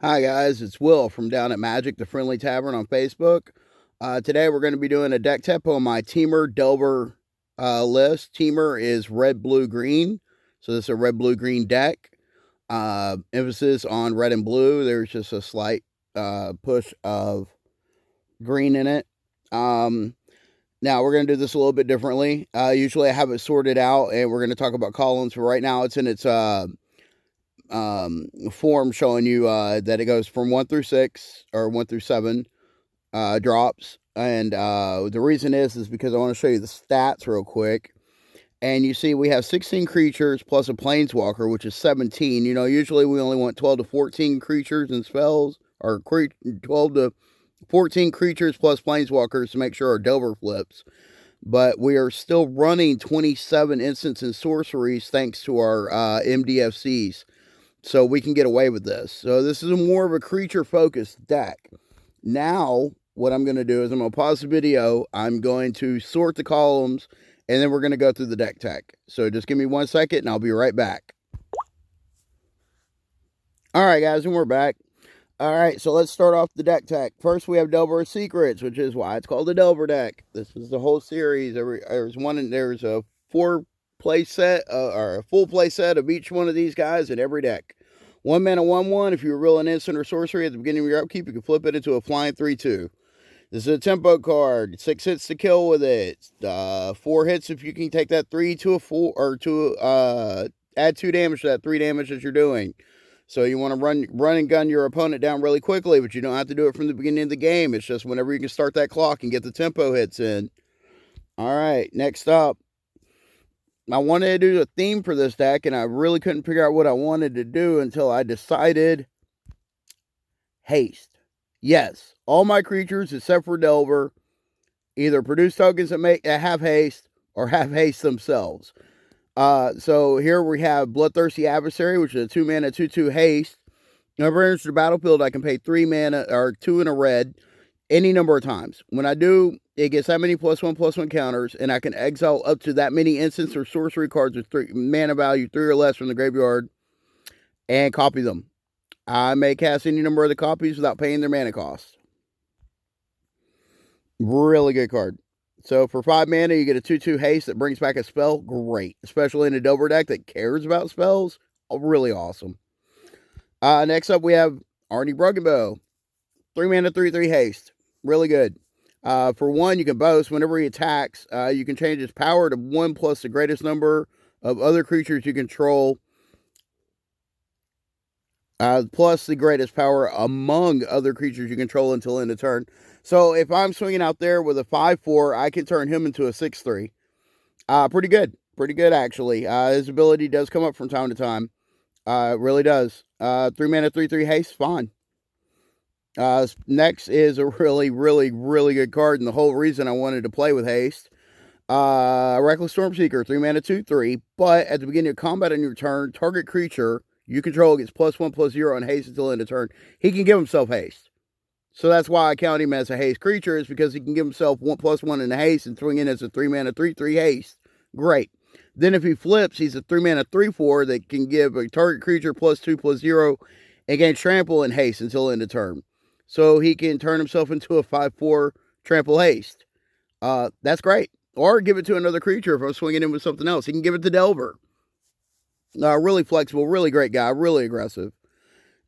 Hi guys, it's Will from down at Magic, the Friendly Tavern on Facebook. Today we're going to be doing a deck tip on my Temur Delver list. Temur is red, blue, green. So this is a red, blue, green deck. Emphasis on red and blue. There's just a slight push of green in it. Now we're going to do this a little bit differently. Usually I have it sorted out and we're going to talk about columns, but right now it's in its form showing you that it goes from 1 through 6 or 1 through 7 drops. And the reason is because I want to show you the stats real quick. And you see we have 16 creatures plus a planeswalker, which is 17. You know, usually we only want 12 to 14 creatures and spells, or 12 to 14 creatures plus planeswalkers to make sure our Delver flips. But we are still running 27 instants and sorceries thanks to our MDFCs. So we can get away with this. So this is more of a creature-focused deck. Now, what I'm going to do is I'm going to pause the video. I'm going to sort the columns, and then we're going to go through the deck tech. So just give me 1 second, and I'll be right back. All right, guys, and we're back. All right, so let's start off the deck tech. First, we have Delver Secrets, which is why it's called the Delver deck. This is the whole series. There's a 4-play set, or a full play set of each one of these guys in every deck. 1 mana, 1/1. If you roll an instant or sorcery at the beginning of your upkeep, you can flip it into a flying 3/2. This is a tempo card. 6 hits to kill with it. 4 hits if you can take that 3 to a 4, or to add 2 damage to that 3 damage that you're doing. So you want to run and gun your opponent down really quickly, but you don't have to do it from the beginning of the game. It's just whenever you can start that clock and get the tempo hits in. All right, next up. I wanted to do a theme for this deck, and I really couldn't figure out what I wanted to do until I decided haste. Yes, all my creatures except for Delver either produce tokens that have haste or have haste themselves. So here we have Bloodthirsty Adversary, which is a 2 mana 2/2 haste. Whenever it enters the battlefield, I can pay 3 mana or 2 in a red any number of times. When I do, it gets that many +1/+1 counters, and I can exile up to that many instants or sorcery cards with 3 mana value 3 or less from the graveyard and copy them. I may cast any number of the copies without paying their mana cost. Really good card. So for 5 mana, you get a 2/2 haste that brings back a spell. Great. Especially in a Delver deck that cares about spells. Really awesome. Next up, we have Arnie Bruggenbow. 3 mana, 3/3 haste. Really good. For 1, you can boast. Whenever he attacks, you can change his power to 1 plus the greatest number of other creatures you control, plus the greatest power among other creatures you control until end of turn. So if I'm swinging out there with a 5/4, I can turn him into a 6/3. Pretty good. Pretty good, actually. His ability does come up from time to time. It really does. 3 mana, 3/3 haste, fine. Next is a really, really, really good card, and the whole reason I wanted to play with haste. Reckless Stormseeker, 3 mana, 2/3. But at the beginning of combat on your turn, target creature you control gets +1/+0 on haste until end of turn. He can give himself haste. So that's why I count him as a haste creature, is because he can give himself 1/+1 in the haste and swing in as a 3 mana, 3/3 haste. Great. Then if he flips, he's a 3 mana, 3/4 that can give a target creature +2/+0 and gain trample and haste until end of turn. So he can turn himself into a 5/4 trample haste. That's great. Or give it to another creature if I'm swinging in with something else. He can give it to Delver. Really flexible, really great guy, really aggressive.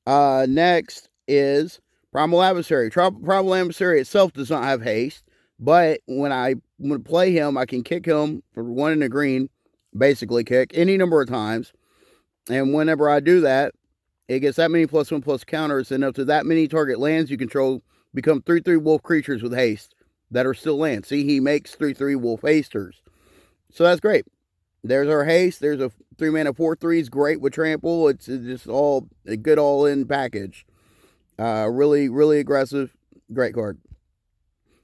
Next is Primal Adversary. Primal Adversary itself does not have haste, but when I play him, I can kick him for 1 in a green, basically kick, any number of times. And whenever I do that, it gets that many +1/+ counters, and up to that many target lands you control become 3/3 wolf creatures with haste that are still lands. See, he makes 3/3 wolf hasters. So that's great. There's our haste. There's a 3 mana 4/3s, great with trample. It's just all a good all-in package. Really, really aggressive. Great card.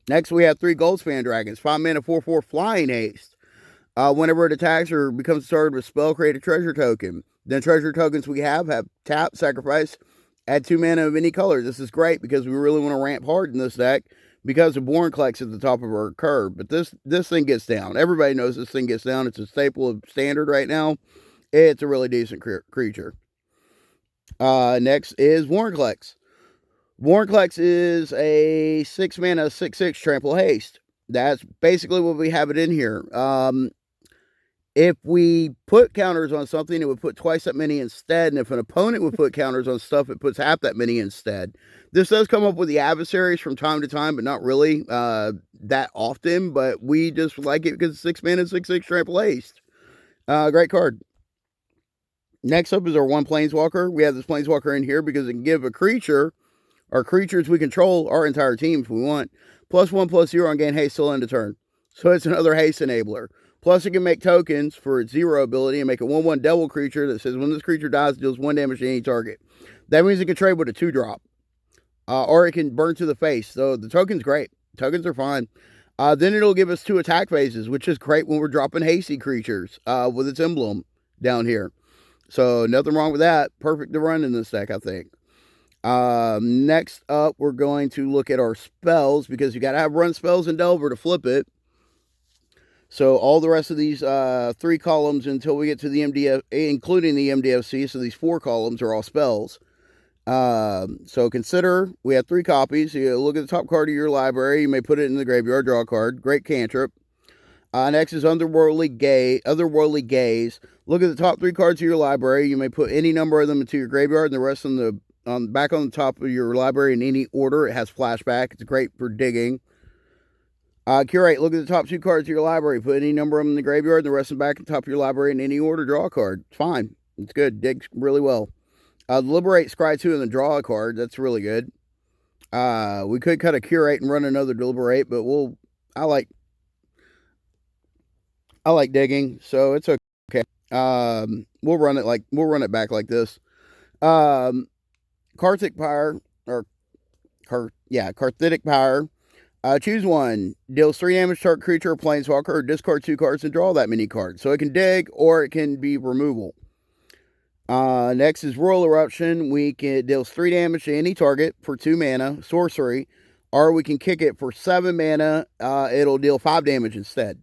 Next, we have 3 Goldspan Dragons. 5 mana 4/4 flying haste. Whenever it attacks or becomes started with spell, create a treasure token. Then treasure tokens we have tap, sacrifice, add 2 mana of any color. This is great because we really want to ramp hard in this deck because the Born Collect's at the top of our curve. But this thing gets down. Everybody knows this thing gets down. It's a staple of standard right now. It's a really decent creature. Next is Warrenclex. Warrenclex is a 6 mana 6/6 trample haste. That's basically what we have it in here. If we put counters on something, it would put twice that many instead. And if an opponent would put counters on stuff, it puts half that many instead. This does come up with the adversaries from time to time, but not really that often. But we just like it because it's 6 mana 6/6 trample haste. Great card. Next up is our one Planeswalker. We have this Planeswalker in here because it can give a creature, or creatures we control, our entire team if we want, +1/+0 on gain haste till end of turn. So it's another haste enabler. Plus, it can make tokens for its 0 ability and make a 1/1 devil creature that says when this creature dies, it deals 1 damage to any target. That means it can trade with a 2-drop. Or it can burn to the face. So the token's great. Tokens are fine. Then it'll give us 2 attack phases, which is great when we're dropping hasty creatures with its emblem down here. So nothing wrong with that. Perfect to run in this deck, I think. Next up, we're going to look at our spells because you got to have run spells in Delver to flip it. So all the rest of these 3 columns until we get to the MDF, including the MDFC, so these 4 columns are all spells. So consider we have 3 copies. You look at the top card of your library. You may put it in the graveyard, draw a card. Great cantrip. Next is Otherworldly Gaze. Look at the top 3 cards of your library. You may put any number of them into your graveyard, and the rest on the back on the top of your library in any order. It has flashback. It's great for digging. Curate. Look at the top 2 cards of your library. Put any number of them in the graveyard, and the rest of them back on the top of your library in any order. Draw a card. It's fine. It's good. Digs really well. Deliberate, scry 2, and then draw a card. That's really good. We could cut a Curate and run another Deliberate, but I like digging, so it's okay. We'll run it back like this. Karthik Power, Karthitic Power. Choose one. Deals 3 damage to target creature or planeswalker, or discard 2 cards and draw that many cards. So it can dig, or it can be removal. Next is Royal Eruption. We can deals 3 damage to any target for 2 mana, sorcery, or we can kick it for 7 mana. It'll deal 5 damage instead.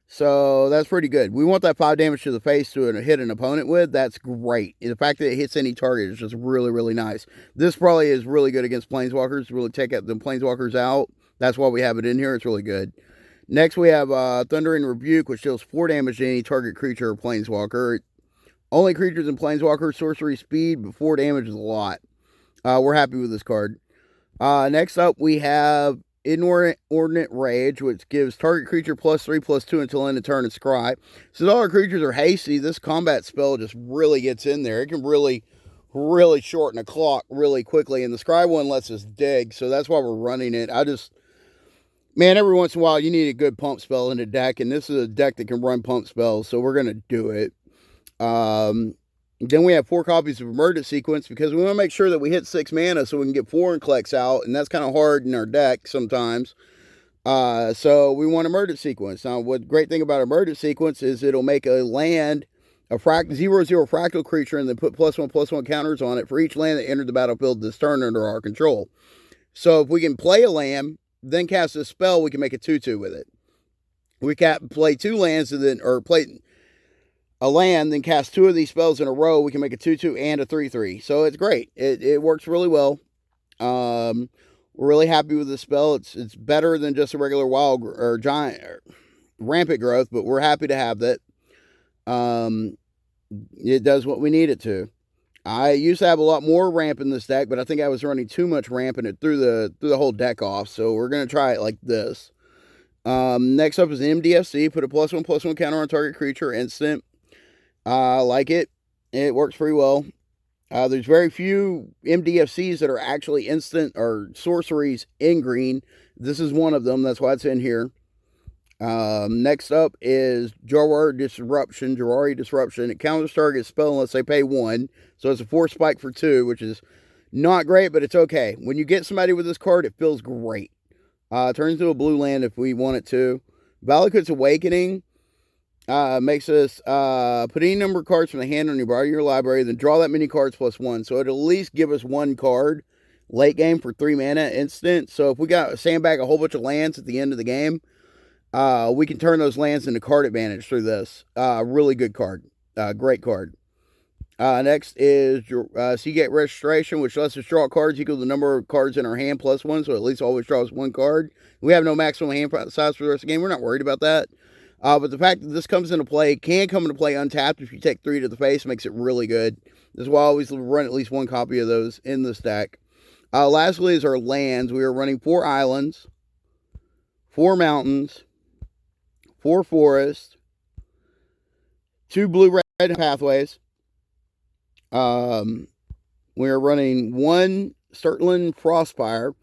So that's pretty good. We want that 5 damage to the face to hit an opponent with. That's great. The fact that it hits any target is just really, really nice. This probably is really good against planeswalkers. Really take the planeswalkers out. That's why we have it in here. It's really good. Next, we have Thundering Rebuke, which deals 4 damage to any target creature or planeswalker. Only creatures and planeswalkers, sorcery speed, but 4 damage is a lot. We're happy with this card. Next up, we have Inordinate Rage, which gives target creature +3/+2 until end of turn and scry. Since all our creatures are hasty, this combat spell just really gets in there. It can really, really shorten a clock really quickly, and the scry one lets us dig, so that's why we're running it. Man, every once in a while, you need a good pump spell in a deck, and this is a deck that can run pump spells, so we're going to do it. Then we have 4 copies of Emergent Sequence because we want to make sure that we hit 6 mana so we can get Warrenclex out, and that's kind of hard in our deck sometimes. So we want Emergent Sequence. Now, what great thing about Emergent Sequence is it'll make a land, a 0/0 fractal creature, and then put +1/+1 counters on it for each land that entered the battlefield this turn under our control. So if we can play a land, then cast a spell, we can make a 2/2 with it. We can play 2 lands and then, or play a land, then cast 2 of these spells in a row. We can make a 2/2 and a 3/3. So it's great. It works really well. We're really happy with the spell. It's better than just a regular wild or giant or rampant growth, but we're happy to have that. It does what we need it to. I used to have a lot more ramp in this deck, but I think I was running too much ramp and it threw the whole deck off. So we're gonna try it like this. Next up is the MDFC. Put a +1/+1 counter on target creature instant. I like it. It works pretty well. There's very few MDFCs that are actually instant or sorceries in green. This is one of them. That's why it's in here. Next up is Jawari Disruption. It counters target spell unless they pay 1. So it's a 4 spike for 2, which is not great, but it's okay. When you get somebody with this card, it feels great. It turns into a blue land if we want it to. Valakut's Awakening makes us put any number of cards from the hand on your body of your library, then draw that many cards +1. So it'll at least give us 1 card late game for 3 mana instant. So if we got sandbag a whole bunch of lands at the end of the game, we can turn those lands into card advantage through this. Really good card. Great card. Next is your Seagate Registration, which lets us draw cards equal to the number of cards in our hand plus one, so at least always draws one card. We have no maximum hand size for the rest of the game. We're not worried about that. But the fact that this comes into play, can come into play untapped if you take 3 to the face, makes it really good. This is why I always run at least one copy of those in this deck. Lastly is our lands. We are running 4 islands, 4 mountains, 4 forests, 2 blue-red pathways. We are running 1 Sturtland Frostfire.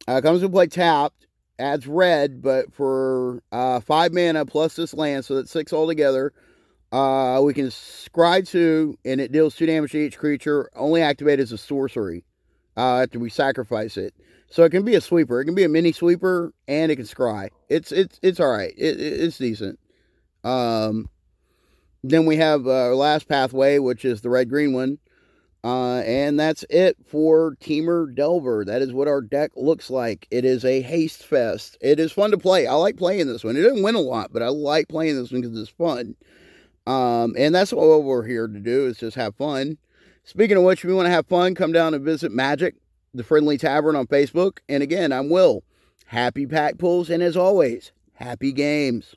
Comes into play tapped, adds red, but for 5 mana plus this land, so that's 6 altogether. We can scry 2, and it deals 2 damage to each creature, only activate as a sorcery after we sacrifice it. So it can be a sweeper. It can be a mini sweeper, and it can scry. It's all right. It's decent. Then we have our last pathway, which is the red-green one. And that's it for Temur Delver. That is what our deck looks like. It is a haste fest. It is fun to play. I like playing this one. It didn't win a lot, but I like playing this one because it's fun. And that's what we're here to do, is just have fun. Speaking of which, if you want to have fun, come down and visit Magic, the Friendly Tavern on Facebook. And again, I'm Will. Happy pack pulls, and as always, happy games.